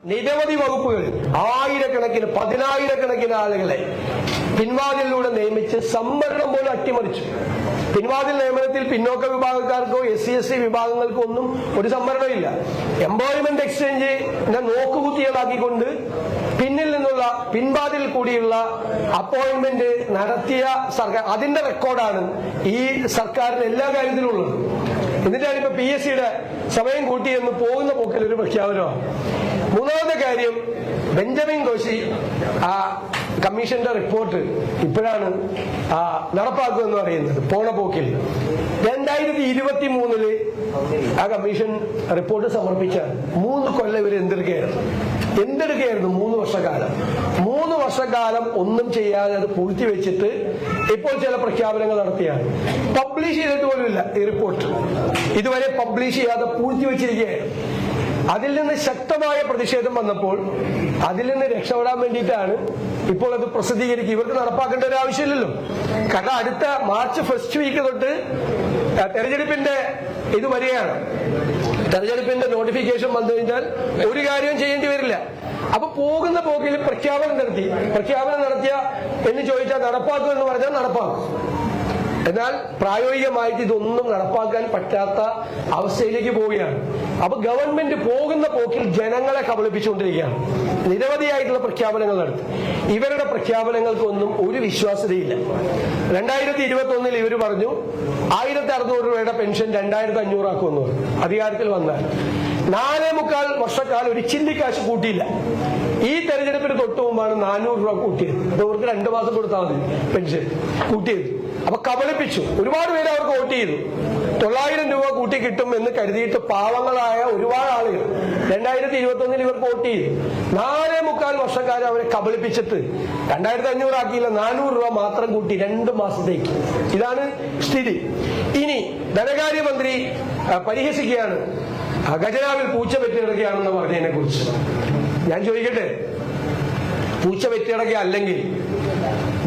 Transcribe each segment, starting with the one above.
നിരവധി വകുപ്പുകൾ ആയിരക്കണക്കിന് പതിനായിരക്കണക്കിന് ആളുകളെ പിൻവാതിലൂടെ നിയമിച്ച് സംവരണം പോലും അട്ടിമറിച്ചു. പിൻവാതിൽ നിയമനത്തിൽ പിന്നോക്ക വിഭാഗക്കാർക്കോ SC/ST വിഭാഗങ്ങൾക്കോ ഒന്നും ഒരു സംവരണമില്ല. എംപ്ലോയ്മെന്റ് എക്സ്ചേഞ്ച് നോക്കുകുത്തികളാക്കിക്കൊണ്ട് പിന്നിൽ നിന്നുള്ള പിൻവാതിൽ കൂടിയുള്ള അപ്പോയിന്റ്മെന്റ് നടത്തിയ സർക്കാർ, അതിന്റെ റെക്കോർഡാണ് ഈ സർക്കാരിന് എല്ലാ കാര്യത്തിലും ഉള്ളത്. എന്നിട്ടാണ് ഇപ്പൊ PSCയുടെ സമയം കൂട്ടിയെന്ന് പോകുന്ന പോക്കിൽ ഒരു പ്രഖ്യാപനമാണ്. മൂന്നാമത്തെ കാര്യം, ബെഞ്ചമിൻ കോശി ആ കമ്മീഷന്റെ റിപ്പോർട്ട് ഇപ്പോഴാണ് നടപ്പാക്കുമെന്ന് പറയുന്നത് പോണ പോക്കിൽ. 2023 ആ കമ്മീഷൻ റിപ്പോർട്ട് സമർപ്പിച്ചാണ്. 3 കൊല്ലം ഇവർ എന്തെടുക്കുകയായിരുന്നു 3 വർഷക്കാലം. 3 വർഷക്കാലം ഒന്നും ചെയ്യാതെ അത് പൂഴ്ത്തിവെച്ചിട്ട് ഇപ്പോൾ ചില പ്രഖ്യാപനങ്ങൾ നടത്തിയാണ്. പബ്ലിഷ് ചെയ്തിട്ട് പോലുമില്ല ഈ റിപ്പോർട്ട്. ഇതുവരെ പബ്ലിഷ് ചെയ്യാതെ പൂഴ്ത്തിവെച്ചിരിക്കുകയായിരുന്നു. അതിൽ നിന്ന് ശക്തമായ പ്രതിഷേധം വന്നപ്പോൾ അതിൽ നിന്ന് രക്ഷപ്പെടാൻ വേണ്ടിയിട്ടാണ് ഇപ്പോൾ അത് പ്രസിദ്ധീകരിക്കുക. ഇവർക്ക് നടപ്പാക്കേണ്ട ഒരു ആവശ്യമില്ലല്ലോ. കാരണം അടുത്ത മാർച്ച് ഫസ്റ്റ് വീക്ക് തൊട്ട് തെരഞ്ഞെടുപ്പിന്റെ ഇത് വരികയാണ്. തെരഞ്ഞെടുപ്പിന്റെ നോട്ടിഫിക്കേഷൻ വന്നു കഴിഞ്ഞാൽ ഒരു കാര്യവും ചെയ്യേണ്ടി വരില്ല. അപ്പൊ പോകുന്ന പോക്കിൽ പ്രഖ്യാപനം നടത്തിയ എന്ന് ചോദിച്ചാൽ നടപ്പാക്കും എന്ന് പറഞ്ഞാൽ നടപ്പാക്കും. എന്നാൽ പ്രായോഗികമായിട്ട് ഇതൊന്നും നടപ്പാക്കാൻ പറ്റാത്ത അവസ്ഥയിലേക്ക് പോവുകയാണ്. അപ്പൊ ഗവൺമെന്റ് പോകുന്ന പോക്കിൽ ജനങ്ങളെ കബളിപ്പിച്ചുകൊണ്ടിരിക്കുകയാണ്. നിരവധിയായിട്ടുള്ള പ്രഖ്യാപനങ്ങൾ നടത്തി. ഇവരുടെ പ്രഖ്യാപനങ്ങൾക്കൊന്നും ഒരു വിശ്വാസ്യതയില്ല. 2021 ഇവർ പറഞ്ഞു 1600 രൂപയുടെ പെൻഷൻ 2500 ആക്കുമെന്ന് പറഞ്ഞു. അധികാരത്തിൽ വന്നാൽ 4.25 വർഷക്കാലം ഒരു ചില്ലിക്കാശ് കൂട്ടിയില്ല. ഈ തെരഞ്ഞെടുപ്പിന് തൊട്ട് മുമ്പാണ് 400 രൂപ കൂട്ടിയത്. ഇവർക്ക് 2 മാസം കൊടുത്താൽ മതി പെൻഷൻ കൂട്ടിയത്. അപ്പൊ കബളിപ്പിച്ചു. ഒരുപാട് പേര് അവർക്ക് വോട്ട് ചെയ്തു. 900 രൂപ കൂട്ടി കിട്ടും എന്ന് കരുതിയിട്ട് പാവങ്ങളായ ഒരുപാട് ആളുകൾ 2021 ഇവർക്ക് വോട്ട് ചെയ്തു. 4.25 വർഷക്കാലം അവരെ കബളിപ്പിച്ചിട്ട് 2500 ആക്കിയില്ല, 400 രൂപ മാത്രം കൂട്ടി 2 മാസത്തേക്ക്. ഇതാണ് സ്ഥിതി. ഇനി ധനകാര്യമന്ത്രി പരിഹസിക്കുകയാണ്, ഖജനാവിൽ പൂച്ച വെറ്റിക്കിടക്കുകയാണെന്ന് പറഞ്ഞതിനെ കുറിച്ച്. ഞാൻ ചോദിക്കട്ടെ, പൂച്ച വെറ്റിക്കിടക്കുക അല്ലെങ്കിൽ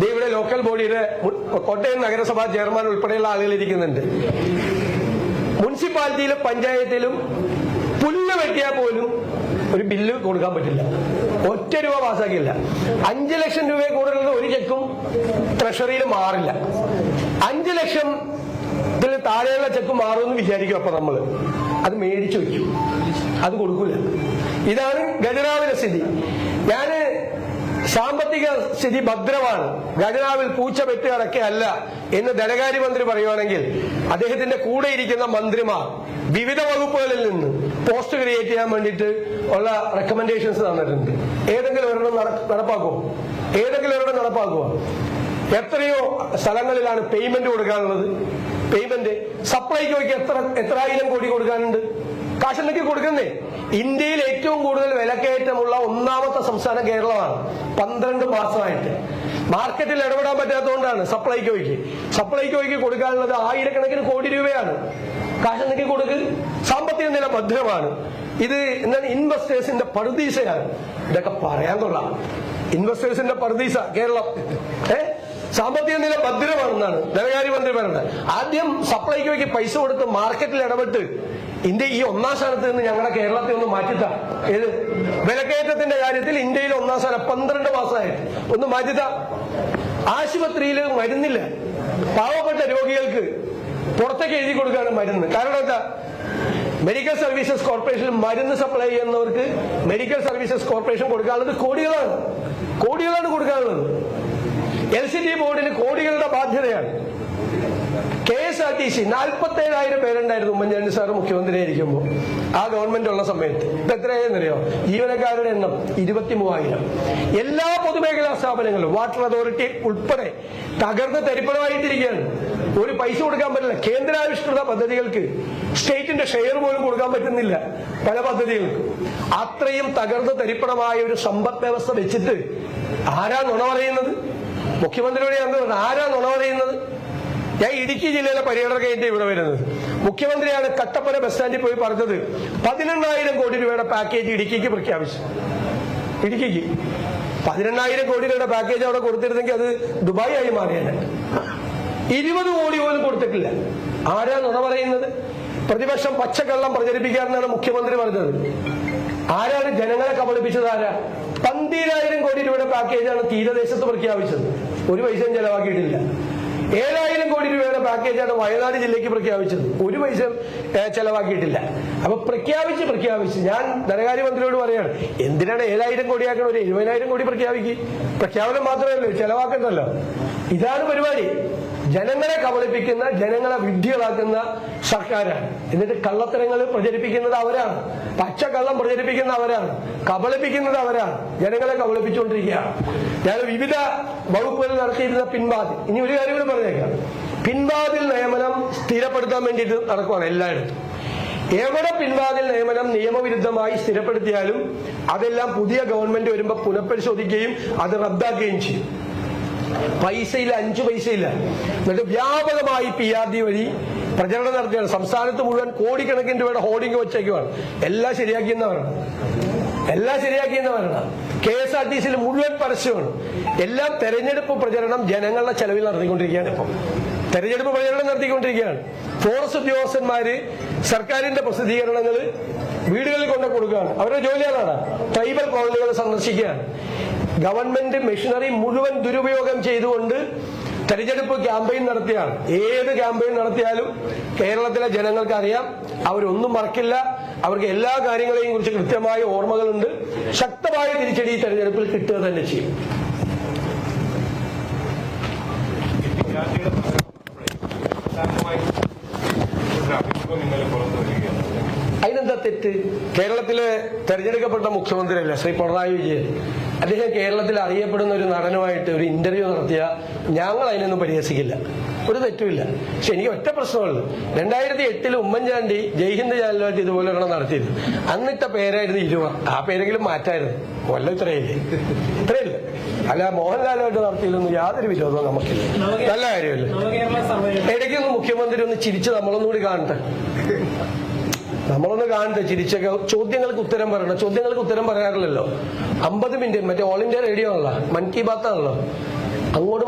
ഇവിടെ ലോക്കൽ ബോഡിയുടെ കോട്ടയം നഗരസഭാ ചെയർമാൻ ഉൾപ്പെടെയുള്ള ആളുകൾ ഇരിക്കുന്നുണ്ട്. മുനിസിപ്പാലിറ്റിയിലും പഞ്ചായത്തിലും പുല്ല് വെട്ടിയാൽ പോലും ഒരു ബില്ല് കൊടുക്കാൻ പറ്റില്ല. 1 രൂപ പാസ്സാക്കില്ല. 5 ലക്ഷം രൂപയെ കൂടുതൽ ഒരു ചെക്കും ട്രഷറിയിൽ മാറില്ല. 5 ലക്ഷത്തിൽ താഴെയുള്ള ചെക്ക് മാറുമെന്ന് വിചാരിക്കും. അപ്പൊ നമ്മൾ അത് മേടിച്ചു വയ്ക്കും, അത് കൊടുക്കൂല. ഇതാണ് ഖജനാവിന്റെ സ്ഥിതി. ഞാന് സാമ്പത്തിക സ്ഥിതി ഭദ്രമാണ്, ഖജനാവിൽ പൂച്ച വെട്ട് കിടക്കുകയല്ല എന്ന് ധനകാര്യമന്ത്രി പറയുവാണെങ്കിൽ അദ്ദേഹത്തിന്റെ കൂടെ ഇരിക്കുന്ന മന്ത്രിമാർ വിവിധ വകുപ്പുകളിൽ നിന്ന് പോസ്റ്റ് ക്രിയേറ്റ് ചെയ്യാൻ വേണ്ടിയിട്ട് ഉള്ള റെക്കമെൻഡേഷൻസ് തന്നിട്ടുണ്ട്. ഏതെങ്കിലും ഒരെണ്ണം നടപ്പാക്കുമോ? എത്രയോ സ്ഥലങ്ങളിലാണ് പേയ്മെന്റ് കൊടുക്കാനുള്ളത്. പേയ്മെന്റ് സപ്ലൈകോയ്ക്ക് എത്ര ആയിരം കോടി കൊടുക്കാനുണ്ട്. കാശുണ്ടെങ്കിൽ കൊടുക്കുന്നേ. ഇന്ത്യയിൽ ഏറ്റവും കൂടുതൽ വിലക്കയറ്റമുള്ള 1ാമത്തെ സംസ്ഥാനം കേരളമാണ്. 12 മാസമായിട്ട് മാർക്കറ്റിൽ ഇടപെടാൻ പറ്റാത്തതുകൊണ്ടാണ് സപ്ലൈകോയ്ക്ക് കൊടുക്കാനുള്ളത് ആയിരക്കണക്കിന് കോടി രൂപയാണ്. കാശുണ്ടെങ്കിൽ കൊടുക്ക്. സാമ്പത്തിക നില ഭദ്രമാണ്. ഇത് എന്താണ്? ഇൻവെസ്റ്റേഴ്സിന്റെ പറുദീസയാണ്. ഇതൊക്കെ പറയാൻ കൊള്ളാം. ഇൻവെസ്റ്റേഴ്സിന്റെ പറുദീസ കേരളം. സാമ്പത്തിക നില ഭദ്രമാണെന്നാണ് ധനകാര്യമന്ത്രി പറയുന്നത്. ആദ്യം സപ്ലൈകോയ്ക്ക് പൈസ കൊടുത്ത് മാർക്കറ്റിൽ ഇടപെട്ട് ഇന്ത്യ ഈ 1ാം സ്ഥാനത്ത് നിന്ന് ഞങ്ങളുടെ കേരളത്തെ ഒന്ന് മാറ്റിത്താ. ഏത് വിലക്കയറ്റത്തിന്റെ കാര്യത്തിൽ ഇന്ത്യയിൽ 1ാം സ്ഥാനം 12 മാസമായിട്ട് ഒന്ന് മാറ്റിത്താ. ആശുപത്രിയിൽ മരുന്നില്ല. പാവപ്പെട്ട രോഗികൾക്ക് പുറത്തേക്ക് എഴുതി കൊടുക്കാണ് മരുന്ന്. കാരണം എന്താ? മെഡിക്കൽ സർവീസസ് കോർപ്പറേഷനിൽ മരുന്ന് സപ്ലൈ ചെയ്യുന്നവർക്ക് മെഡിക്കൽ സർവീസസ് കോർപ്പറേഷൻ കൊടുക്കാനുള്ളത് കോടികളാണ് കൊടുക്കാനുള്ളത്. LCT ബോർഡിന് കോടികളുടെ ബാധ്യതയാണ്. KSRTC 47,000 പേരുണ്ടായിരുന്നു ഉമ്മൻചാണ്ടി സാറ് മുഖ്യമന്ത്രിയായിരിക്കുമ്പോൾ, ആ ഗവൺമെന്റ് ഉള്ള സമയത്ത്. ഇപ്പൊ എത്രയായെന്നറിയോ? ജീവനക്കാരുടെ എണ്ണം 23,000. എല്ലാ പൊതുമേഖലാ സ്ഥാപനങ്ങളും വാട്ടർ അതോറിറ്റി ഉൾപ്പെടെ തകർന്ന് തരിപ്പണമായിട്ടിരിക്കുകയാണ്. ഒരു പൈസ കൊടുക്കാൻ പറ്റില്ല. കേന്ദ്രാവിഷ്കൃത പദ്ധതികൾക്ക് സ്റ്റേറ്റിന്റെ ഷെയർ പോലും കൊടുക്കാൻ പറ്റുന്നില്ല പല പദ്ധതികൾക്ക്. അത്രയും തകർന്ന് തരിപ്പണമായ ഒരു സമ്പദ് വ്യവസ്ഥ വെച്ചിട്ട് ആരാ നുണ പറയുന്നത്? മുഖ്യമന്ത്രിയോട് ഞാൻ ആരാ നുണ പറയുന്നത്? ഞാൻ ഇടുക്കി ജില്ലയിലെ പര്യടന കേന്ദ്രം ഇവിടെ വരുന്നത്. മുഖ്യമന്ത്രിയാണ് കട്ടപ്പന ബസ് സ്റ്റാൻഡിൽ പോയി പറഞ്ഞത് 18,000 കോടി രൂപയുടെ പാക്കേജ് ഇടുക്കിക്ക് പ്രഖ്യാപിച്ചു. ഇടുക്കിക്ക് 18,000 കോടി രൂപയുടെ പാക്കേജ് അവിടെ കൊടുത്തിരുന്നെങ്കിൽ അത് ദുബായ് ആയി മാറിയാണ്. 20 കോടി പോലും കൊടുത്തിട്ടില്ല. ആരാ നുണ പറയുന്നത്? പ്രതിപക്ഷം പച്ചക്കള്ളം പ്രചരിപ്പിക്കാമെന്നാണ് മുഖ്യമന്ത്രി പറഞ്ഞത്. ആരാണ് ജനങ്ങളെ കബളിപ്പിച്ചത്? ആരാ? 12,000 കോടി രൂപയുടെ പാക്കേജാണ് തീരദേശത്ത് പ്രഖ്യാപിച്ചത്. ഒരു പൈസയും ചെലവാക്കിയിട്ടില്ല. 7,000 കോടി രൂപയുടെ പാക്കേജാണ് വയനാട് ജില്ലയ്ക്ക് പ്രഖ്യാപിച്ചത്. ഒരു പൈസ ചെലവാക്കിയിട്ടില്ല. അപ്പൊ പ്രഖ്യാപിച്ച് ഞാൻ ധനകാര്യമന്ത്രിയോട് പറയാണ്, എന്തിനാണ് 7,000 കോടി ആക്കണം? ഒരു 70,000 കോടി പ്രഖ്യാപനം മാത്രമല്ലോ, ചെലവാക്കണ്ടല്ലോ. ഇതാണ് പരിപാടി. ജനങ്ങളെ കബളിപ്പിക്കുന്ന, ജനങ്ങളെ വിഡ്ഢികളാക്കുന്ന സർക്കാരാണ്. എന്നിട്ട് കള്ളത്തരങ്ങൾ പ്രചരിപ്പിക്കുന്നത് അവരാണ്, പച്ചക്കള്ളം പ്രചരിപ്പിക്കുന്ന അവരാണ്, കബളിപ്പിക്കുന്നത് അവരാണ്, ജനങ്ങളെ കബളിപ്പിച്ചുകൊണ്ടിരിക്കുകയാണ്. ഞാൻ വിവിധ വകുപ്പുകൾ നടത്തിയിരുന്ന പിൻവാതിൽ, ഇനി ഒരു കാര്യം കൂടി പറഞ്ഞേക്കാം, പിൻവാതിൽ നിയമനം സ്ഥിരപ്പെടുത്താൻ വേണ്ടിയിട്ട് നടക്കുവാണ് എല്ലായിടത്തും. എവിടെ പിൻവാതിൽ നിയമനം നിയമവിരുദ്ധമായി സ്ഥിരപ്പെടുത്തിയാലും അതെല്ലാം പുതിയ ഗവൺമെന്റ് വരുമ്പോൾ പുനഃപരിശോധിക്കുകയും അത് റദ്ദാക്കുകയും ചെയ്യും. പൈസയില്ല, 5 പൈസയില്ല. എന്നിട്ട് വ്യാപകമായി PRD വഴി പ്രചരണം നടത്തിയാണ്. സംസ്ഥാനത്ത് മുഴുവൻ കോടിക്കണക്കിന് രൂപയുടെ ഹോർഡിംഗ് വെച്ചേക്കുവാണ്. എല്ലാം ശരിയാക്കിയെന്നവരാണ്. KSRTCയിൽ മുഴുവൻ പരസ്യമാണ്. എല്ലാം തെരഞ്ഞെടുപ്പ് പ്രചരണം ജനങ്ങളുടെ ചെലവിൽ നടത്തിക്കൊണ്ടിരിക്കുകയാണ്. ഇപ്പം തെരഞ്ഞെടുപ്പ് പ്രചരണം നടത്തിക്കൊണ്ടിരിക്കുകയാണ്. ഫോറസ്റ്റ് ഉദ്യോഗസ്ഥന്മാര് സർക്കാരിന്റെ പ്രസിദ്ധീകരണങ്ങൾ വീടുകളിൽ കൊണ്ട് കൊടുക്കുകയാണ്. അവരുടെ ജോലി അതാണ്. ട്രൈബൽ കോളനികൾ സന്ദർശിക്കുകയാണ്. ഗവൺമെന്റ് മെഷീനറി മുഴുവൻ ദുരുപയോഗം ചെയ്തുകൊണ്ട് തെരഞ്ഞെടുപ്പ് ക്യാമ്പയിൻ നടത്തിയാണ്. ഏത് ക്യാമ്പയിൻ നടത്തിയാലും കേരളത്തിലെ ജനങ്ങൾക്ക് അറിയാം, അവരൊന്നും മറക്കില്ല. അവർക്ക് എല്ലാ കാര്യങ്ങളെയും കുറിച്ച് കൃത്യമായ ഓർമ്മകളുണ്ട്. ശക്തമായ തിരിച്ചടി തെരഞ്ഞെടുപ്പിൽ കിട്ടുക തന്നെ ചെയ്യും. അതിനെന്താ തെറ്റ്? കേരളത്തിലെ തെരഞ്ഞെടുക്കപ്പെട്ട മുഖ്യമന്ത്രിയല്ല ശ്രീ പിണറായി വിജയൻ. അദ്ദേഹം കേരളത്തിൽ അറിയപ്പെടുന്ന ഒരു നടനുമായിട്ട് ഒരു ഇന്റർവ്യൂ നടത്തിയ ഞങ്ങൾ അതിനൊന്നും പരിഹസിക്കില്ല, ഒരു തെറ്റുമില്ല. പക്ഷെ എനിക്ക് ഒറ്റ പ്രശ്നമുള്ളൂ, 2008 ഉമ്മൻചാണ്ടി ജയ്ഹിന്ദ് ചാനലുമായിട്ട് ഇതുപോലെ ഒരെണ്ണം നടത്തിയത്. അന്നിട്ട പേരായിരുന്നു ഇരുവർ. ആ പേരെങ്കിലും മാറ്റായിരുന്നു. കൊല്ലം ഇത്രയില്ലേ? അല്ല, മോഹൻലാലുമായിട്ട് നടത്തിയില്ലൊന്നും യാതൊരു വിരോധവും നമുക്കില്ല. നല്ല കാര്യമല്ലേ? ഇടയ്ക്കൊന്ന് മുഖ്യമന്ത്രി ഒന്ന് ചിരിച്ച് നമ്മളൊന്നുകൂടി കാണട്ടെ, ചിരിച്ചൊക്കെ ചോദ്യങ്ങൾക്ക് ഉത്തരം പറയണം. ചോദ്യങ്ങൾക്ക് ഉത്തരം പറയാറില്ലല്ലോ. 50 മിനിറ്റ് മറ്റേ ഓൾ ഇന്ത്യ റേഡിയോ ആണല്ലോ, മൻ കി ബാത്ത് ആണല്ലോ. ഇങ്ങോട്ട്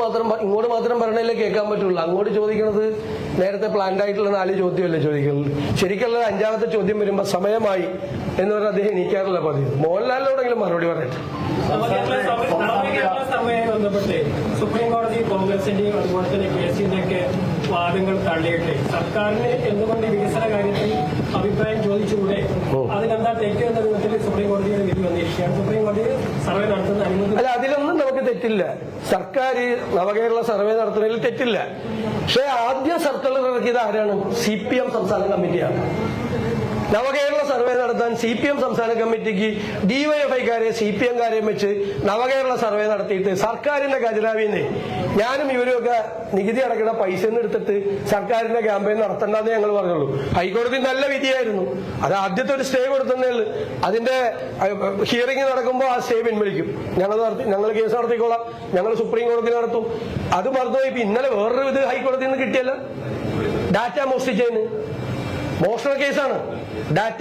മാത്രം പറയണല്ലേ കേൾക്കാൻ പറ്റുള്ളൂ. അങ്ങോട്ട് ചോദിക്കുന്നത് നേരത്തെ പ്ലാൻഡ് ആയിട്ടുള്ള 4 ചോദ്യമല്ലേ ചോദിക്കുന്നത്. ശരിക്കുള്ള 5ാമത്തെ ചോദ്യം വരുമ്പോ സമയമായി എന്ന് പറഞ്ഞാൽ അദ്ദേഹം എണീക്കാറില്ല പതിവ്. മോഹൻലാലിനോടെങ്കിലും മറുപടി പറയട്ടെ. ബന്ധപ്പെട്ട് സുപ്രീം കോടതി കോൺഗ്രസിന്റെയും അതുപോലെ തന്നെ KSന്റെ വാദങ്ങൾ തള്ളിയിട്ട് സർക്കാരിന് എന്തുകൊണ്ട് വികസന കാര്യത്തിൽ അഭിപ്രായം ചോദിച്ചുകൂടെ, അതിനെന്താ തെറ്റ് എന്ന വിധത്തിൽ സുപ്രീം കോടതിയുടെ വിധി വന്നിരിക്കുകയാണ്. സുപ്രീം കോടതി സർവേ നടത്തുന്ന അനുമതി അല്ല, അതിലൊന്നും നമുക്ക് തെറ്റില്ല. സർക്കാർ നവകേരള സർവേ നടത്തുന്നതിൽ തെറ്റില്ല. പക്ഷെ ആദ്യം സർക്കിൾ ഇറക്കിയത് ആരാണ്? CPM സംസ്ഥാന കമ്മിറ്റിയാണ്. നവകേരള സർവേ നടത്താൻ CPM സംസ്ഥാന കമ്മിറ്റിക്ക് DYFIക്കാരെ CPMകാരെയും വെച്ച് നവകേരള സർവേ നടത്തിയിട്ട് സർക്കാരിന്റെ ഖജനാവിന്ന് ഞാനും ഇവരുമൊക്കെ നികുതി അടക്കുന്ന പൈസ എടുത്തിട്ട് സർക്കാരിന്റെ ക്യാമ്പയിൻ നടത്തണ്ടെന്ന് ഞങ്ങൾ പറഞ്ഞുള്ളൂ. ഹൈക്കോടതി നല്ല വിധിയായിരുന്നു. അത് ആദ്യത്തെ ഒരു സ്റ്റേ കൊടുത്തതേ ഉള്ളൂ. അതിന്റെ ഹിയറിംഗ് നടക്കുമ്പോൾ ആ സ്റ്റേ പിൻവലിക്കും. ഞങ്ങൾ കേസ് നടത്തിക്കോളാം, ഞങ്ങൾ സുപ്രീം കോടതി നടത്തും. അത് മറന്നുപോയി. ഇപ്പൊ ഇന്നലെ വേറൊരു ഇത് ഹൈക്കോടതിയിൽ നിന്ന് കിട്ടിയല്ല, ഡാറ്റ മോഷ്ടിച്ചതിന്. മോഷണ കേസാണ്, ഡാറ്റ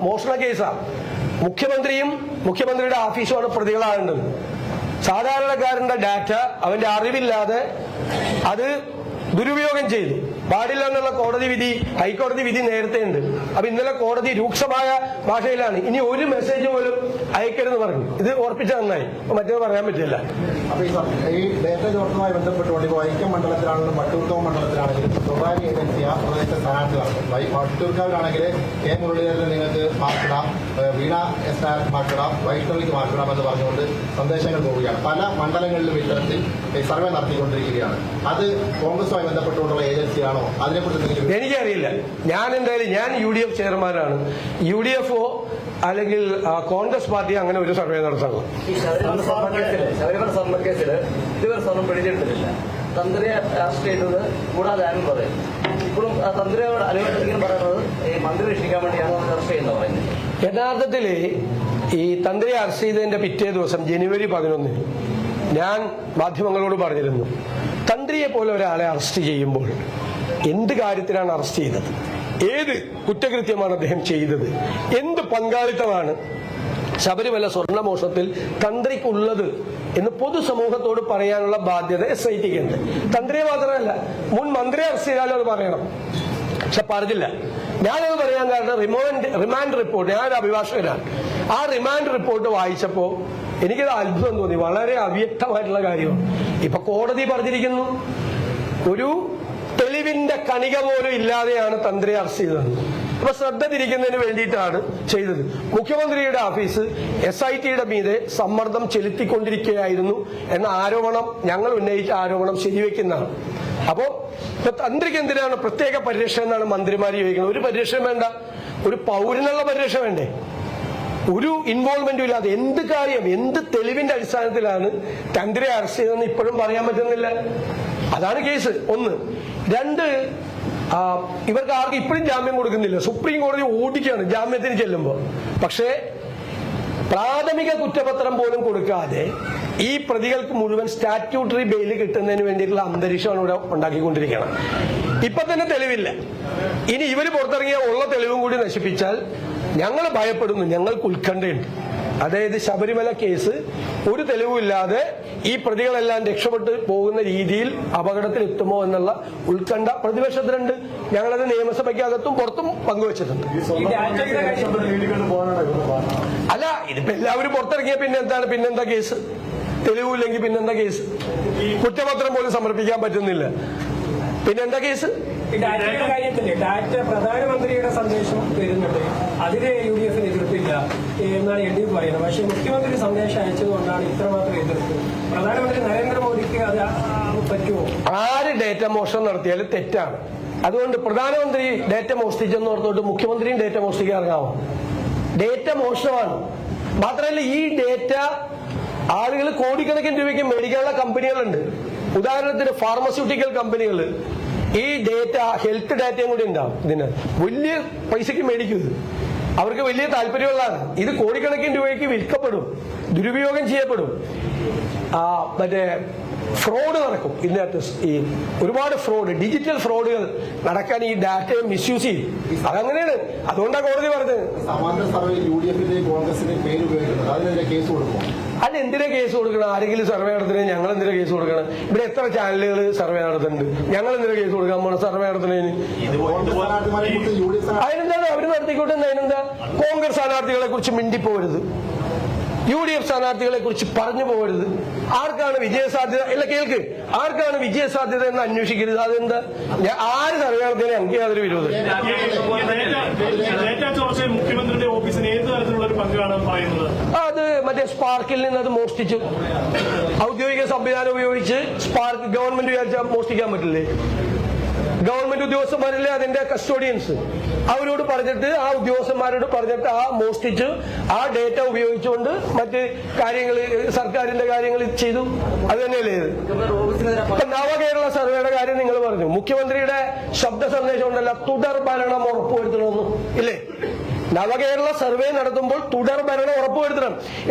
മോഷണ കേസാണ്. മുഖ്യമന്ത്രിയും മുഖ്യമന്ത്രിയുടെ ഓഫീസുമാണ് പ്രതികളാകേണ്ടത്. സാധാരണക്കാരന്റെ ഡാറ്റ അവന്റെ അറിവില്ലാതെ അത് ദുരുപയോഗം ചെയ്തു പാടില്ല എന്നുള്ള കോടതി വിധി, ഹൈക്കോടതി വിധി നേരത്തെ ഉണ്ട്. അപ്പൊ ഇന്നലെ കോടതി രൂക്ഷമായ ഭാഷയിലാണ് ഇനി ഒരു മെസ്സേജ് പോലും അയക്കരുതെന്ന് പറഞ്ഞു. ഇത് ഓർപ്പിച്ച നന്നായി, മറ്റേത് പറയാൻ പറ്റില്ല. അപ്പൊ ഈ ഡേറ്റ ചോർത്തുമായി ബന്ധപ്പെട്ടുകൊണ്ട് ഇപ്പോൾ വൈക്കം മണ്ഡലത്തിലാണെങ്കിലും വട്ടിയൂർക്കാവ് മണ്ഡലത്തിലാണെങ്കിലും സ്വകാര്യ ഏജൻസി ആ പ്രദേശത്തെ സ്ഥാനാർത്ഥികളാണ്. വട്ടിയൂർക്കാവിലാണെങ്കിൽ K മുരളീധരന് നിങ്ങൾക്ക് മാർക്കിടാം, വീണ എസ് മാർക്കിടാം, വൈഷ്ണവിക്ക് മാർക്കിടാം എന്ന് പറഞ്ഞുകൊണ്ട് സന്ദേശങ്ങൾ പോവുകയാണ്. പല മണ്ഡലങ്ങളിലും ഇത്തരത്തിൽ സർവേ നടത്തിക്കൊണ്ടിരിക്കുകയാണ്. അത് കോൺഗ്രസുമായി ബന്ധപ്പെട്ടുകൊണ്ടുള്ള ഏജൻസിയാണോ? അതിനെക്കുറിച്ച് എനിക്കറിയില്ല. ഞാൻ UDF ചെയർമാനാണ്. UDF അല്ലെങ്കിൽ കോൺഗ്രസ് പാർട്ടി അങ്ങനെ ഒരു സർവേ നടത്തണം. ശബരിമല സ്വർണ്ണ കേസിൽ ഇതുവരെ സ്വർണം പിടിച്ചെടുത്തിട്ടില്ല. തന്ത്രിയെ അറസ്റ്റ് ചെയ്തത് കൂടാതെ ആരും പറയും. ഇപ്പോഴും തന്ത്രിയോട് അനുവദിക്കാൻ പറയുന്നത് ഈ മന്ത്രി രക്ഷിക്കാൻ വേണ്ടിയാണ് അറസ്റ്റ് ചെയ്യുന്നത് പറയുന്നത്. യഥാർത്ഥത്തില് ഈ തന്ത്രിയെ അറസ്റ്റ് ചെയ്തതിന്റെ പിറ്റേ ദിവസം ജനുവരി 11 ഞാൻ മാധ്യമങ്ങളോട് പറഞ്ഞിരുന്നു, തന്ത്രിയെ പോലെ ഒരാളെ അറസ്റ്റ് ചെയ്യുമ്പോൾ എന്ത് കാര്യത്തിലാണ് അറസ്റ്റ് ചെയ്തത്, ഏത് കുറ്റകൃത്യമാണ് അദ്ദേഹം ചെയ്തത്, എന്ത് പങ്കാളിത്തമാണ് ശബരിമല സ്വർണ്ണമോഷണത്തിൽ തന്ത്രിക്കുള്ളത് എന്ന് പൊതുസമൂഹത്തോട് പറയാനുള്ള ബാധ്യത SITക്ക് ഉണ്ട്. തന്ത്രിയെ മാത്രമല്ല, മുൻ മന്ത്രിയെ അറസ്റ്റ് ചെയ്താലും അത് പറയണം. പക്ഷെ പറഞ്ഞില്ല. ഞാനത് പറയാൻ കാരണം റിമാൻഡ് റിപ്പോർട്ട്, ഞാനൊരു അഭിഭാഷകനാണ്. ആ റിമാൻഡ് റിപ്പോർട്ട് വായിച്ചപ്പോൾ എനിക്കത് അത്ഭുതം തോന്നി. വളരെ അവ്യക്തമായിട്ടുള്ള കാര്യമാണ്. ഇപ്പൊ കോടതി പറഞ്ഞിരിക്കുന്നു, ഒരു തെളിവിന്റെ കണിക പോലും ഇല്ലാതെയാണ് തന്ത്രിയെ അറസ്റ്റ് ചെയ്തത്. അപ്പൊ ശ്രദ്ധ തിരിക്കുന്നതിന് വേണ്ടിയിട്ടാണ് ചെയ്തത്. മുഖ്യമന്ത്രിയുടെ ഓഫീസ് SITയുടെ മീതെ സമ്മർദ്ദം ചെലുത്തിക്കൊണ്ടിരിക്കുകയായിരുന്നു എന്ന ആരോപണം, ഞങ്ങൾ ഉന്നയിച്ച ആരോപണം ശരിവെക്കുന്നതാണ്. അപ്പോ ഇപ്പൊ തന്ത്രിക്ക് എന്തിനാണ് പ്രത്യേക പരിരക്ഷ എന്നാണ് മന്ത്രിമാർ ചോദിക്കുന്നത്? ഒരു പരിരക്ഷയും വേണ്ട, ഒരു പൗരനുള്ള പരിരക്ഷ വേണ്ടേ? ഒരു ഇൻവോൾവ്മെന്റും ഇല്ലാതെ എന്ത് കാര്യം, എന്ത് തെളിവിന്റെ അടിസ്ഥാനത്തിലാണ് തന്ത്രിയെ അറസ്റ്റ് ചെയ്തതെന്ന് ഇപ്പോഴും പറയാൻ പറ്റുന്നില്ല. അതാണ് കേസ്. ഒന്ന്. രണ്ട്, ഇവർക്ക് ആർക്കും ഇപ്പോഴും ജാമ്യം കൊടുക്കുന്നില്ല. സുപ്രീം കോടതി ഓടിക്കുകയാണ് ജാമ്യത്തിന് ചെല്ലുമ്പോൾ. പക്ഷേ പ്രാഥമിക കുറ്റപത്രം പോലും കൊടുക്കാതെ ഈ പ്രതികൾക്ക് മുഴുവൻ സ്റ്റാറ്റ്യൂട്ടറി ബെയിൽ കിട്ടുന്നതിന് വേണ്ടിയിട്ടുള്ള അന്തരീക്ഷമാണ് ഇവിടെ ഉണ്ടാക്കിക്കൊണ്ടിരിക്കണം. ഇപ്പൊ തന്നെ തെളിവില്ല. ഇനി ഇവര് പുറത്തിറങ്ങിയ ഉള്ള തെളിവും കൂടി നശിപ്പിച്ചാൽ ഞങ്ങൾ ഭയപ്പെടുന്നു, ഞങ്ങൾക്ക് ഉത്കണ്ഠയുണ്ട്. അതായത് ശബരിമല കേസ് ഒരു തെളിവുമില്ലാതെ ഈ പ്രതികളെല്ലാം രക്ഷപ്പെട്ട് പോകുന്ന രീതിയിൽ അപകടത്തിലെത്തുമോ എന്നുള്ള ഉത്കണ്ഠ പ്രതിപക്ഷത്തിനുണ്ട്. ഞങ്ങളത് നിയമസഭയ്ക്കകത്തും പുറത്തും പങ്കുവച്ചിട്ടുണ്ട്. അല്ല, ഇതിപ്പോ എല്ലാവരും പുറത്തിറങ്ങിയ പിന്നെന്താ കേസ്? തെളിവില്ലെങ്കിൽ പിന്നെന്താ കേസ്? കുറ്റപത്രം പോലും സമർപ്പിക്കാൻ പറ്റുന്നില്ല, പിന്നെന്താ കേസ്? ഡാറ്റയുടെ കാര്യത്തില് പ്രധാനമന്ത്രിയുടെ സന്ദേശം വരുന്നുണ്ട്, അതിന് UDF എതിർപ്പില്ല എന്നാണ് LDF പറയുന്നത്. പക്ഷേ മുഖ്യമന്ത്രി സന്ദേശം അയച്ചതുകൊണ്ടാണ് ഇത്രമാത്രം എതിർപ്പ്. പ്രധാനമന്ത്രി നരേന്ദ്രമോദിക്ക് അത് പറ്റുമോ? ആര് ഡേറ്റ മോഷണം നടത്തിയാലും തെറ്റാണ്. അതുകൊണ്ട് പ്രധാനമന്ത്രി ഡേറ്റ മോഷ്ടിച്ചെന്ന് ഓർത്തോട്ട് മുഖ്യമന്ത്രിയും ഡേറ്റ മോഷ്ടിക്കാൻ ഇറങ്ങാമോ? ഡേറ്റ മോഷണമാണ്. മാത്രമല്ല, ഈ ഡേറ്റ ആളുകൾ കോടിക്കണക്കിന് രൂപയ്ക്ക് മേടിക്കാനുള്ള കമ്പനികളുണ്ട്. ഉദാഹരണത്തിന് ഫാർമസ്യൂട്ടിക്കൽ കമ്പനികൾ ഈ ഡേറ്റ, ഹെൽത്ത് ഡാറ്റയും കൂടി ഉണ്ടാവും. ഇതിന് വലിയ പൈസക്ക് മേടിക്കും. ഇത് അവർക്ക് വലിയ താല്പര്യമുള്ളതാണ്. ഇത് കോടിക്കണക്കിന് രൂപയ്ക്ക് വിൽക്കപ്പെടും, ദുരുപയോഗം ചെയ്യപ്പെടും. മറ്റേ ഫ്രോഡ് നടക്കും ഇതിനകത്ത്. ഈ ഒരുപാട് ഫ്രോഡ്, ഡിജിറ്റൽ ഫ്രോഡുകൾ നടക്കാൻ ഈ ഡാറ്റയെ മിസ്യൂസ് ചെയ്യും. അതങ്ങനെയാണ്. അതുകൊണ്ടാണ് കോടതി പറഞ്ഞത്. സമാന്തര സർവേയിൽ UDFന്റെയും കോൺഗ്രസിന്റെയും പേര് ഉപയോഗിക്കുന്നത്, അതിനെതിരെ കേസ് കൊടുക്കും. അല്ല, എന്തിനാ കേസ് കൊടുക്കണം? ആരെങ്കിലും സർവേ നടത്തുന്നതിന് ഞങ്ങൾ എന്തിനാ കേസ് കൊടുക്കണം? ഇവിടെ എത്ര ചാനലുകൾ സർവേ നടത്തുന്നുണ്ട്, ഞങ്ങൾ എന്തിനാ കേസ് കൊടുക്കാൻ പോണ സർവേ നടത്തുന്നതിന്? അതിനെന്താണ് അവര് നടത്തിക്കോട്ടെ. അതിനെന്താ? കോൺഗ്രസ് സ്ഥാനാർത്ഥികളെ കുറിച്ച് മിണ്ടിപ്പോകരുത്, UDF സ്ഥാനാർത്ഥികളെ കുറിച്ച് പറഞ്ഞു പോകരുത്. ആർക്കാണ് വിജയസാധ്യത? ഇല്ല, കേൾക്ക്, ആർക്കാണ് വിജയസാധ്യത എന്ന് അന്വേഷിക്കരുത്. അതെന്താ? ആര് സർവേ നടത്തിയാലും ഞങ്ങൾക്ക് യാതൊരു വിരോധം. മുഖ്യമന്ത്രിയുടെ ഓഫീസിന് ഏത് തരത്തിലുള്ള ഒരു പങ്കാണ് പറയുന്നത്? അത് മറ്റേ സ്പാർക്കിൽ നിന്ന് അത് മോഷ്ടിച്ചു. ഔദ്യോഗിക സംവിധാനം ഉപയോഗിച്ച് സ്പാർക്ക് ഗവൺമെന്റ് വിചാരിച്ചാൽ മോഷ്ടിക്കാൻ പറ്റില്ലേ? ഗവൺമെന്റ് ഉദ്യോഗസ്ഥന്മാരില്ലേ അതിന്റെ കസ്റ്റോഡിയൻസ്? അവരോട് പറഞ്ഞിട്ട്, ആ ഉദ്യോഗസ്ഥന്മാരോട് പറഞ്ഞിട്ട് ആ മോഷ്ടിച്ച് ആ ഡേറ്റ ഉപയോഗിച്ചുകൊണ്ട് മറ്റ് കാര്യങ്ങൾ, സർക്കാരിന്റെ കാര്യങ്ങൾ ചെയ്തു. അത് തന്നെയല്ലേ ഇത്? ഇപ്പൊ നവകേരള സർവേയുടെ കാര്യം നിങ്ങൾ പറഞ്ഞു. മുഖ്യമന്ത്രിയുടെ ശബ്ദ സന്ദേശം ഉണ്ടല്ല, തുടർ ഭരണം ഉറപ്പുവരുത്തണമെന്നും ഇല്ലേ? നവകേരള സർവേ നടത്തുമ്പോൾ തുടർ ഭരണം ഉറപ്പുവരുത്തണം.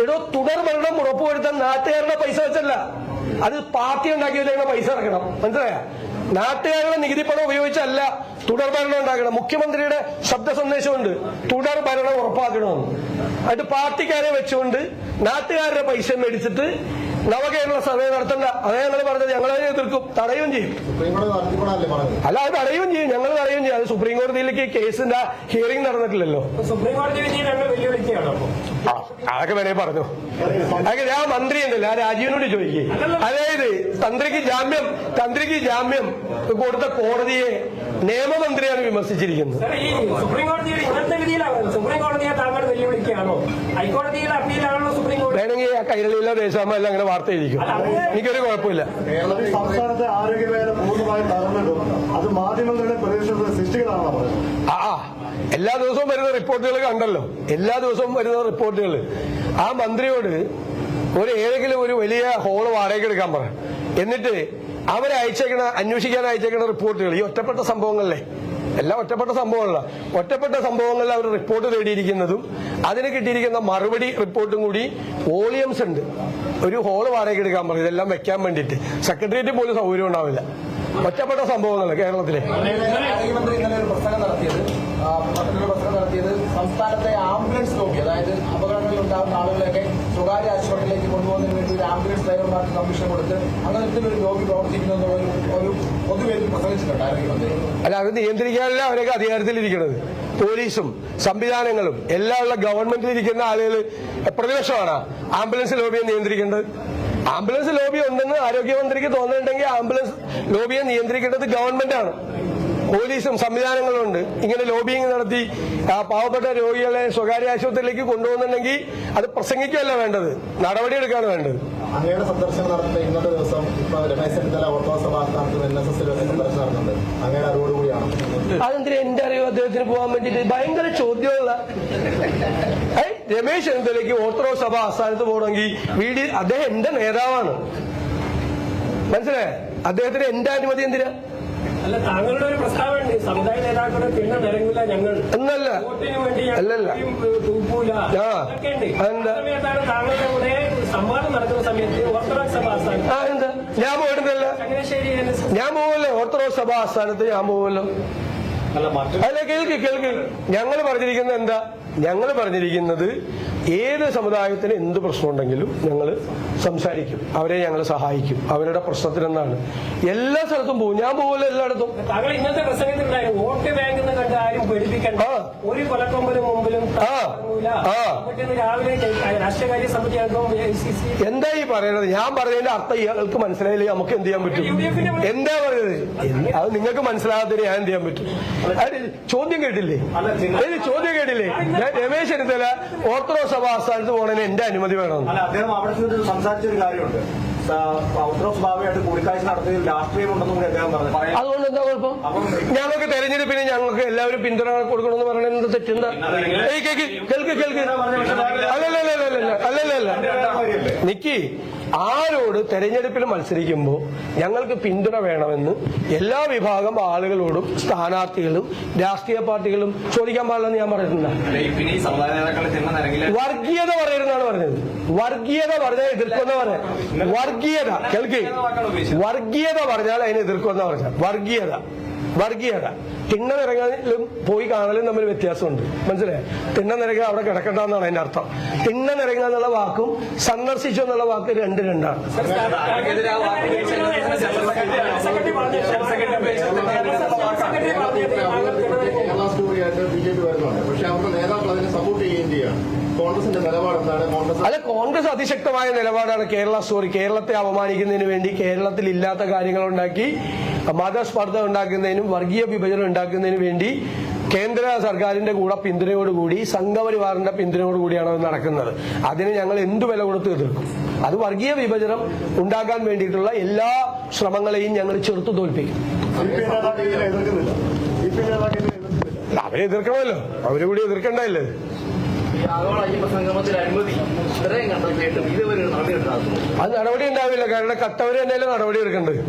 തുടർ ഭരണം ഉറപ്പുവരുത്താൻ നാട്ടുകാരുടെ പൈസ വെച്ചല്ല, അത് പാർട്ടി ഉണ്ടാക്കി വെച്ച പൈസ ഇറക്കണം. മനസ്സിലായ? നാട്ടുകാരുടെ നികുതി പണം ഉപയോഗിച്ചല്ല തുടർ ഭരണം ഉണ്ടാക്കണം. മുഖ്യമന്ത്രിയുടെ ശബ്ദ സന്ദേശമുണ്ട്, തുടർ ഭരണം ഉറപ്പാക്കണമെന്ന്. അത് പാർട്ടിക്കാരെ വെച്ചുകൊണ്ട് നാട്ടുകാരുടെ പൈസ മേടിച്ചിട്ട് നവകേരള സർവേ നടത്തണ്ട. അതേ ഞങ്ങൾ പറഞ്ഞത്. ഞങ്ങളെ എതിർക്കും, തടയുകയും ചെയ്യും. അല്ല, അത് തടയുകയും ചെയ്യും, ഞങ്ങൾ തടയുകയും ചെയ്യും. അത് സുപ്രീം കോടതിയിലേക്ക് കേസിന്റെ ഹിയറിംഗ് നടന്നിട്ടില്ലല്ലോ. സുപ്രീം കോടതി വെല്ലുവിളിക്കുകയാണോ? അതൊക്കെ വേണേ പറഞ്ഞു. അതൊക്കെ ഞാൻ മന്ത്രി ഉണ്ടല്ലോ, ആ രാജീവിനോട് ചോദിക്കേ. അതായത് തന്ത്രിക്ക് ജാമ്യം കൊടുത്ത കോടതിയെ നിയമമന്ത്രിയാണ് വിമർശിച്ചിരിക്കുന്നത്. ഈ സുപ്രീം കോടതിയുടെ ഇന്നത്തെ വിധിയിലാണ്. സുപ്രീം കോടതിയെ താങ്കൾ വെല്ലുവിളിക്കുകയാണോ? ഹൈക്കോടതിയുടെ അപ്പീലാണല്ലോ സുപ്രീം കോടതി. വേണമെങ്കിൽ ആ കൈരളിയിലോ ദേശാമ എല്ലാം അങ്ങനെ വാർത്ത ചെയ്തിരിക്കും. എനിക്കൊരു കുഴപ്പമില്ല. സംസ്ഥാനത്തെ ആരോഗ്യമേഖല പൂർണ്ണമായും തകർന്നിട്ടും അത് മാധ്യമങ്ങളുടെ പ്രദേശത്ത് സൃഷ്ടികളാണോ പറയുന്നത്? എല്ലാ ദിവസവും വരുന്ന റിപ്പോർട്ടുകൾ കണ്ടല്ലോ. എല്ലാ ദിവസവും വരുന്ന റിപ്പോർട്ടുകൾ. ആ മന്ത്രിയോട് ഏതെങ്കിലും ഒരു വലിയ ഹോള് വാടകയ്ക്ക് എടുക്കാൻ പറ. എന്നിട്ട് അവരെ അന്വേഷിക്കാൻ അയച്ചേക്കണ റിപ്പോർട്ടുകൾ, ഈ ഒറ്റപ്പെട്ട സംഭവങ്ങളിലെ എല്ലാം ഒറ്റപ്പെട്ട സംഭവങ്ങളിൽ അവർ റിപ്പോർട്ട് തേടിയിരിക്കുന്നതും അതിന് കിട്ടിയിരിക്കുന്ന മറുപടി റിപ്പോർട്ടും കൂടി വോളിയംസ് ഉണ്ട്. ഒരു ഹോള് വാടകയ്ക്ക് എടുക്കാൻ പറയും ഇതെല്ലാം വെക്കാൻ വേണ്ടിയിട്ട്. സെക്രട്ടേറിയറ്റ് പോലും സൗകര്യം ഉണ്ടാവില്ല. ഒറ്റപ്പെട്ട സംഭവങ്ങൾ കേരളത്തിലെ. ആരോഗ്യമന്ത്രി ഇന്നലെ ഒരു പ്രസംഗം നടത്തിയത് സംസ്ഥാനത്തെ ആംബുലൻസ് നോക്കി, അതായത് അപകടങ്ങളിൽ ഉണ്ടാകുന്ന ആളുകളെയൊക്കെ സ്വകാര്യ ആശുപത്രിയിലേക്ക് കൊണ്ടുപോകുന്നതിന് വേണ്ടി ഒരു ആംബുലൻസ് ഡ്രൈവർമാർക്ക് കമ്മീഷൻ കൊടുത്ത് അങ്ങനത്തെ ഒരു ലോബി പ്രവർത്തിക്കുന്ന ഒരു പൊതുവേദി പ്രസംഗിച്ചിട്ടുണ്ട് ആരോഗ്യമന്ത്രി. അല്ല, അത് നിയന്ത്രിക്കാനല്ല അവരൊക്കെ അധികാരത്തിലിരിക്കുന്നത്. പോലീസും സംവിധാനങ്ങളും എല്ലാം ഉള്ള ഗവൺമെന്റിലിരിക്കുന്ന ആളുകൾ പ്രതിപക്ഷമാണ് ആംബുലൻസ് ലോബിയെ നിയന്ത്രിക്കേണ്ടത്. ആംബുലൻസ് ലോബി ഉണ്ടെന്ന് ആരോഗ്യമന്ത്രിക്ക് തോന്നുന്നുണ്ടെങ്കിൽ ആംബുലൻസ് ലോബിയെ നിയന്ത്രിക്കേണ്ടത് ഗവൺമെന്റാണ്. പോലീസും സംവിധാനങ്ങളും ഉണ്ട്. ഇങ്ങനെ ലോബിയിങ് നടത്തി പാവപ്പെട്ട രോഗികളെ സ്വകാര്യ ആശുപത്രിയിലേക്ക് കൊണ്ടുപോകുന്നുണ്ടെങ്കിൽ അത് പ്രസംഗിക്കുകയല്ല വേണ്ടത്, നടപടിയെടുക്കുകയാണ് വേണ്ടത്. അങ്ങയുടെ സന്ദർശനം നടത്തുന്ന ഇന്നത്തെ ദിവസം ഇപ്പൊ രമേശ് ചെന്നിത്തല ഓർത്തഡോക്സ് സഭാ സ്ഥാനത്ത് NSS സന്ദർശനം നടത്തുന്നുണ്ട്. അങ്ങയുടെ അറിവോടുകൂടിയാണ്. അതെന്തിനാ എന്റെ അറിവ് അദ്ദേഹത്തിന് പോകാൻ വേണ്ടിയിട്ട് ഭയങ്കര ചോദ്യമുള്ള രമേശ് ചെന്നിത്തലയ്ക്ക് ഓർത്തഡോക്സ് സഭ ആസ്ഥാനത്ത് പോകണമെങ്കിൽ അദ്ദേഹം എന്റെ നേതാവാണ്, മനസ്സിലായേ? അദ്ദേഹത്തിന് എന്റെ അനുമതി എന്തിനാ? അല്ല, താങ്കളുടെ ഒരു പ്രസ്താവന സമുദായ നേതാക്കളുടെ പിന്നെ നിരങ്ങില്ല ഞങ്ങൾ എന്നല്ല, വോട്ടിന് വേണ്ടി അല്ലല്ല, തൂപ്പൂല അതൊക്കെ ഉണ്ട്. സമയത്താണ് താങ്കളുടെ കൂടെ സംവാദം നടക്കുന്ന സമയത്ത് ഓർത്തഡോക്സ് സഭ ആസ്ഥാനം എന്താ ഞാൻ പോയിട്ടില്ല? ചങ്ങനാശ്ശേരി ഞാൻ പോവല്ലോ ഓർത്തഡോക്സ് സഭ ആസ്ഥാനത്ത്, ഞാൻ പോവല്ലോ. അല്ല, കേൾക്ക്, ഞങ്ങൾ പറഞ്ഞിരിക്കുന്നത് എന്താ? ഞങ്ങൾ പറഞ്ഞിരിക്കുന്നത് ഏത് സമുദായത്തിന് എന്ത് പ്രശ്നമുണ്ടെങ്കിലും ഞങ്ങൾ സംസാരിക്കും, അവരെ ഞങ്ങൾ സഹായിക്കും, അവരുടെ പ്രശ്നത്തിനെന്താണ് എല്ലാ സ്ഥലത്തും പോകും. ഞാൻ പോകുമല്ലോ എല്ലായിടത്തും. താങ്കൾ ഇന്നത്തെ പ്രസംഗത്തിലുണ്ടായിരുന്നു വോട്ട് ബാങ്ക് എന്ന് കണ്ട് ആരും പേടിപ്പിക്കണ്ട, ഒരു കൊലക്കൊമ്പന് മുമ്പിലും രാവിലെ രാഷ്ട്രീയകാര്യ സമിതി അംഗം എന്താ ഈ പറയുന്നത്? ഞാൻ പറഞ്ഞതിന്റെ അർത്ഥം ഇയാൾക്ക് മനസ്സിലായില്ലേ? നമുക്ക് എന്ത് ചെയ്യാൻ പറ്റും? എന്താ പറയുന്നത്? അത് നിങ്ങൾക്ക് മനസ്സിലാകാത്തതിന് ഞാൻ എന്ത് ചെയ്യാൻ പറ്റും? ചോദ്യം കേട്ടില്ലേ? ചോദ്യം കേട്ടില്ലേ? ഞാൻ രമേശ് ചെന്നിത്തല ഓർത്തഡോക്സ് സഭ ആസ്ഥാനത്ത് പോകണതിന് എന്റെ അനുമതി വേണമെന്ന്. അല്ല, അദ്ദേഹം അവിടെ ചെന്നിട്ട് സംസാരിച്ചൊരു കാര്യമുണ്ട്. ഓർത്തഡോക്സ് ഭാവിയായിട്ട് കൂടിക്കാഴ്ച നടത്തിയതിൽ രാഷ്ട്രീയമുണ്ടെന്നും കൂടി അദ്ദേഹം പറഞ്ഞു. അതുകൊണ്ട് എന്താ കുഴപ്പം? ഞങ്ങൾക്ക് തെരഞ്ഞെടുപ്പിന് ഞങ്ങൾക്ക് എല്ലാവരും പിന്തുണ കൊടുക്കണമെന്ന് പറയുന്നത് എന്ത് തെറ്റെന്താ? കേൾക്ക്. അല്ലല്ല, നിക്കി, ആരോട് തെരഞ്ഞെടുപ്പിൽ മത്സരിക്കുമ്പോൾ ഞങ്ങൾക്ക് പിന്തുണ വേണമെന്ന് എല്ലാ വിഭാഗം ആളുകളോടും സ്ഥാനാർത്ഥികളും രാഷ്ട്രീയ പാർട്ടികളും ചോദിക്കാൻ പാടില്ലെന്ന് ഞാൻ പറഞ്ഞിട്ടുണ്ട്. വർഗീയത പറയരുതെന്നാണ് പറഞ്ഞത്. വർഗീയത പറഞ്ഞാൽ എതിർക്കുന്ന പറഞ്ഞാൽ വർഗീയത കേൾക്ക്, വർഗീയത പറഞ്ഞാൽ അതിനെ എതിർക്കുന്ന പറഞ്ഞാൽ വർഗീയത തിണ്ണ നിറങ്ങലും പോയി കാണലും തമ്മിൽ വ്യത്യാസമുണ്ട്, മനസ്സിലായേ? തിണ്ണ നിറങ്ങുക അവിടെ കിടക്കണ്ടെന്നാണ് അതിന്റെ അർത്ഥം. തിണ്ണ നിറങ്ങുക എന്നുള്ള വാക്കും സന്ദർശിച്ചു എന്നുള്ള വാക്ക് രണ്ടാണ്. BJP വരുന്നുണ്ട്, പക്ഷെ അവരുടെ നേതാക്കൾ അതിനെ സപ്പോർട്ട് ചെയ്യുകയും ചെയ്യാണ്. കോൺഗ്രസിന്റെ നിലപാട് എന്താണ്? അല്ല, കോൺഗ്രസ് അതിശക്തമായ നിലപാടാണ്. കേരളത്തെ അപമാനിക്കുന്നതിന് വേണ്ടി കേരളത്തിൽ ഇല്ലാത്ത കാര്യങ്ങൾ ഉണ്ടാക്കി മതസ്പർദ്ധ ഉണ്ടാക്കുന്നതിനും വർഗീയ വിഭജനം ഉണ്ടാക്കുന്നതിന് വേണ്ടി കേന്ദ്ര സർക്കാരിന്റെ കൂടെ പിന്തുണയോടുകൂടി സംഘപരിവാറിന്റെ പിന്തുണയോടുകൂടിയാണ് അത് നടക്കുന്നത്. അതിന് ഞങ്ങൾ എന്തു വില കൊടുത്ത് എതിർക്കും. അത് വർഗീയ വിഭജനം ഉണ്ടാക്കാൻ വേണ്ടിയിട്ടുള്ള എല്ലാ ശ്രമങ്ങളെയും ഞങ്ങൾ ചെറുത്തു തോൽപ്പിക്കും. അവരെ എതിർക്കണമല്ലോ, അവരെ കൂടി എതിർക്കണ്ടല്ലേ? ആഗോള അയ്യപ്പ സംഗമത്തിൽ അനുമതി ഇത്രയും കണ്ടെത്തിയിട്ടും ഇതുവരെ അത് നടപടി ഉണ്ടാവില്ല. കാരണം കട്ടവര് തന്നെയല്ലേ നടപടി എടുക്കേണ്ടത്.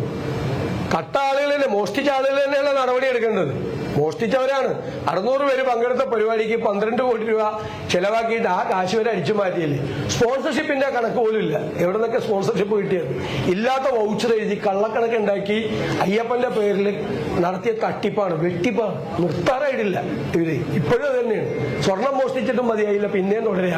കട്ട ആളുകൾ തന്നെ, മോഷ്ടിച്ച ആളുകൾ തന്നെയല്ല നടപടി എടുക്കേണ്ടത്. മോഷ്ടിച്ചവരാണ്. 600 പേര് പങ്കെടുത്ത പരിപാടിക്ക് 12 കോടി രൂപ ചെലവാക്കിയിട്ട് ആ കാശ് വരെ അടിച്ചു മാറ്റിയില്ലേ. സ്പോൺസർഷിപ്പിന്റെ കണക്ക് പോലും ഇല്ല. എവിടെ നിന്നൊക്കെ സ്പോൺസർഷിപ്പ് കിട്ടിയത്? ഇല്ലാത്ത വൗച്ചർ എഴുതി കള്ളക്കണക്ക് ഉണ്ടാക്കി അയ്യപ്പന്റെ പേരിൽ നടത്തിയ തട്ടിപ്പാണ്, വെട്ടിപ്പാണ്. നിർത്താറായിട്ടില്ല ഇവര്. ഇപ്പോഴും അത് തന്നെയാണ്. സ്വർണം മോഷ്ടിച്ചിട്ടും മതിയായില്ല, പിന്നെയും തുടരുക.